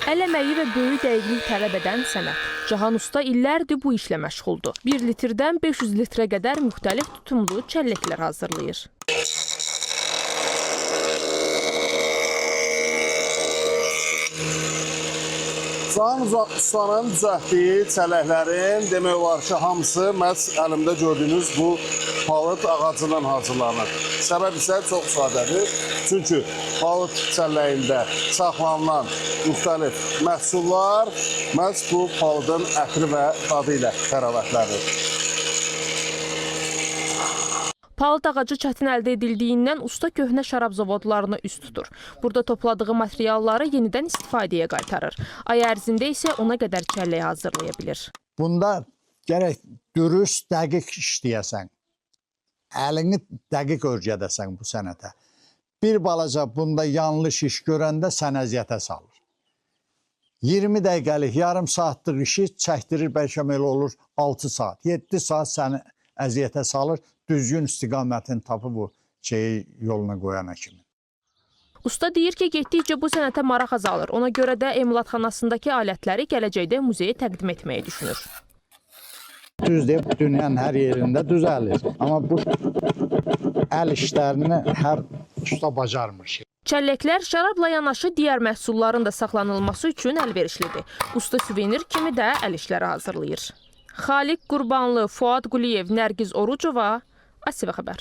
Əl əməyi və böyük dəqiqlik tələb edən sənət. Cahan Usta illərdir bu işlə məşğuldur. 1 litrdən 500 litrə qədər müxtəlif tutumlu çəlləklər hazırlayır. Cahan Ustanın düzəltdiyi çəlləklərin demək olar ki, hamısı məhz əlimdə gördüyünüz bu palıd ağacından hazırlanır. Səbəb isə çox sadədir. Çünki palıd çəlləyində saxlanılan müxtəlif məhsullar məhz bu palıdın ətri və dadı ilə təravətlənir. Palıd ağacı çətin əldə edildiyindən usta köhnə şərab zavodlarına üst tutur. Burada topladığı materialları yenidən istifadəyə qaytarır. Ay ərzində isə ona qədər çəllək hazırlaya bilir. Bunda gərək dürüst, dəqiq işləyəsən. Əlini dəqiq öyrədəsən bu sənətə. Bir balaca bunda yanlış iş görəndə sən əziyyətə salır. 20 dəqiqəlik, yarım saatlıq işi çəkdirir, bəlkə elə olur 6 saat. 7 saat səni əziyyətə salır. Düzgün istiqamətini tapıb bu şeyi yoluna qoyana kimi. Usta deyir ki, getdikcə bu sənətə maraq azalır. Ona görə də emalatxanasındakı alətləri gələcəkdə muzeyə təqdim etməyi düşünür. Düz deyib, dünyanın hər yerində düzəlir. Amma bu əl işlərini hər usta bacarmır. Çəlləklər şərabla yanaşı digər məhsulların da saxlanılması üçün əlverişlidir. Usta suvenir kimi də əl işləri hazırlayır. Xaliq Qurbanlı, Fuad Quliyev, Nərgiz Orucova, ATV Xəbər.